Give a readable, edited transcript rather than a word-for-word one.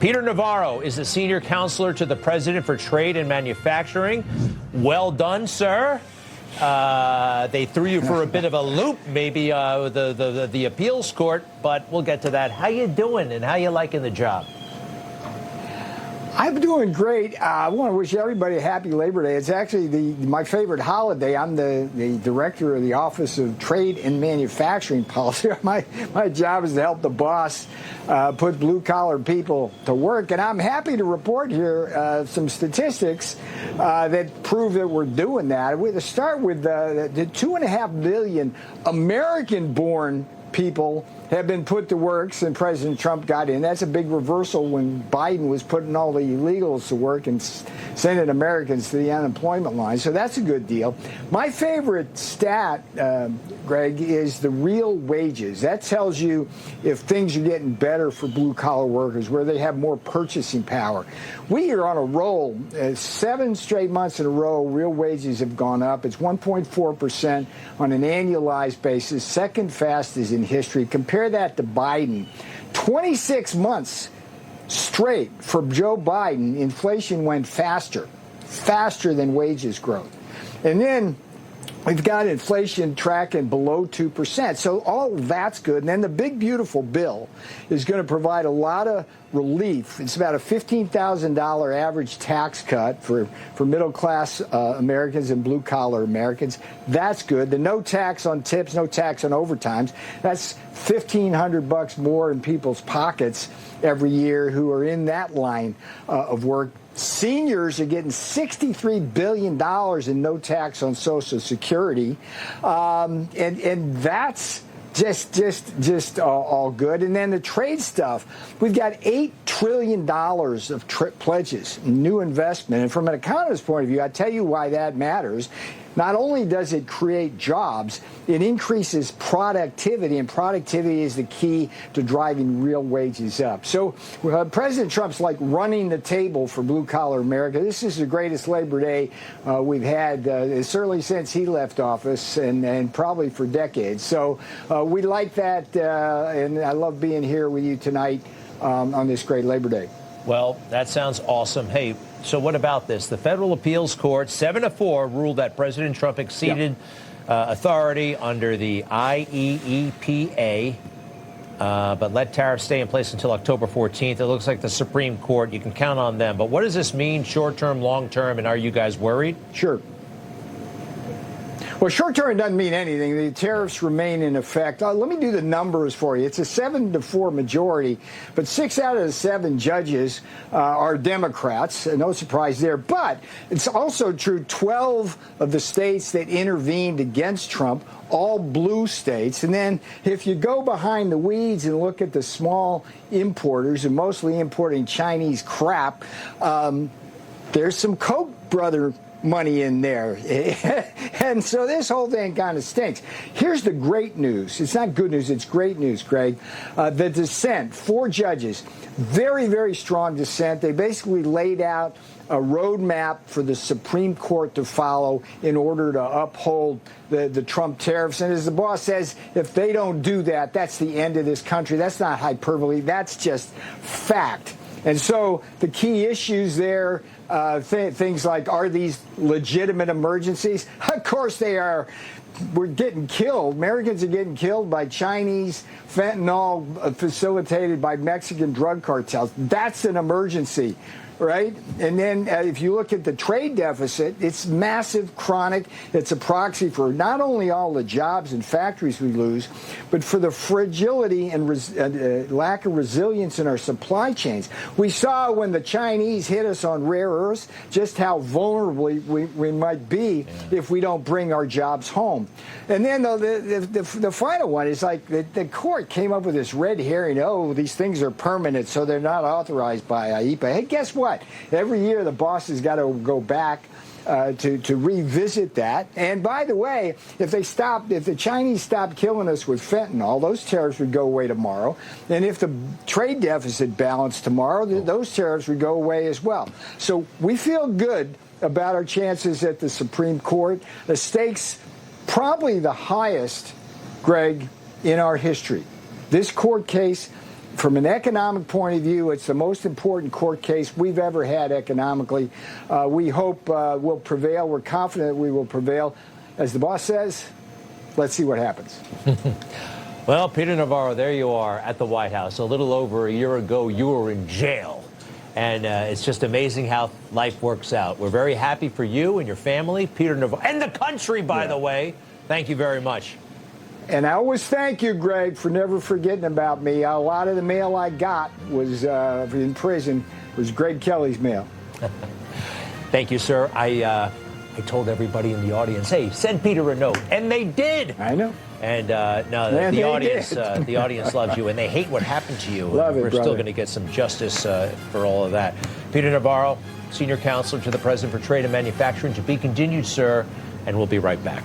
Peter Navarro is the senior counselor to the president for trade and manufacturing. Well done, sir. They threw you for a bit of a loop, maybe the appeals court, but we'll get to that. How you doing and how you liking the job? I'm doing great. I want to wish everybody a happy Labor Day. It's actually my favorite holiday. I'm the director of the Office of Trade and Manufacturing Policy. My job is to help the boss put blue-collar people to work. And I'm happy to report here some statistics that prove that we're doing that. We're to start with the 2.5 million American-born people have been put to work since President Trump got in. That's a big reversal when Biden was putting all the illegals to work and sending Americans to the unemployment line. So that's a good deal. My favorite stat, Greg, is the real wages. That tells you if things are getting better for blue-collar workers, where they have more purchasing power. We are on a roll. 7 straight months in a row, real wages have gone up. It's 1.4% on an annualized basis, second fastest in history. Compare that to Biden. 26 months straight for Joe Biden, inflation went faster than wages growth. And then we've got inflation tracking below 2%. So all that's good. And then the big, beautiful bill is going to provide a lot of relief. It's about a $15,000 average tax cut for middle-class Americans and blue-collar Americans. That's good. The no tax on tips, no tax on overtimes. That's $1,500 more in people's pockets every year who are in that line of work. Seniors are getting $63 billion in no tax on Social Security, and that's just all good. And then the trade stuff, we've got $8 trillion of pledges, new investment. And from an economist's point of view, I tell you why that matters. Not only does it create jobs, it increases productivity, and productivity is the key to driving real wages up. So President Trump's like running the table for blue-collar America. This is the greatest Labor Day we've had, certainly since he left office, and probably for decades. So we like that, and I love being here with you tonight on this great Labor Day. Well, that sounds awesome. Hey, so what about this? The federal appeals court, 7-4, ruled that President Trump exceeded authority under the IEEPA, but let tariffs stay in place until October 14th. It looks like the Supreme Court, you can count on them. But what does this mean short-term, long-term, and are you guys worried? Sure. Well, short-term doesn't mean anything. The tariffs remain in effect. Let me do the numbers for you. It's a 7-4 majority, but 6 out of the 7 judges are Democrats. No surprise there. But it's also true 12 of the states that intervened against Trump, all blue states. And then if you go behind the weeds and look at the small importers, and mostly importing Chinese crap, there's some Koch brother money in there. And so this whole thing kind of stinks. Here's the great news. It's not good news. It's great news, Greg. The dissent, 4 judges, very, very strong dissent. They basically laid out a roadmap for the Supreme Court to follow in order to uphold the Trump tariffs. And as the boss says, if they don't do that, that's the end of this country. That's not hyperbole. That's just fact. And so the key issues there, things like, are these legitimate emergencies? Of course they are. We're getting killed. Americans are getting killed by Chinese fentanyl facilitated by Mexican drug cartels. That's an emergency, right? And then if you look at the trade deficit, it's massive, chronic. It's a proxy for not only all the jobs and factories we lose, but for the fragility and lack of resilience in our supply chains. We saw when the Chinese hit us on rare earths just how vulnerable we might be if we don't bring our jobs home. And then the final one is like the court came up with this red herring, oh, these things are permanent, so they're not authorized by IEEPA. Hey, guess what? Every year the boss has got to go back to revisit that. And by the way, if the Chinese stopped killing us with fentanyl, those tariffs would go away tomorrow. And if the trade deficit balanced tomorrow, those tariffs would go away as well. So we feel good about our chances at the Supreme Court. The stakes probably the highest, Greg, in our history. This court case from an economic point of view, it's the most important court case we've ever had economically. We hope we'll prevail. We're confident we will prevail. As the boss says, let's see what happens. Well, Peter Navarro, there you are at the White House. A little over a year ago, you were in jail. And it's just amazing how life works out. We're very happy for you and your family, Peter Navarro, and the country, by the way. Thank you very much. And I always thank you, Greg, for never forgetting about me. A lot of the mail I got was in prison was Greg Kelly's mail. Thank you, sir. I told everybody in the audience, hey, send Peter a note. And they did. I know. And the audience loves you, and they hate what happened to you. Love it, We're still going to get some justice for all of that. Peter Navarro, Senior Counselor to the President for Trade and Manufacturing. To be continued, sir, and we'll be right back.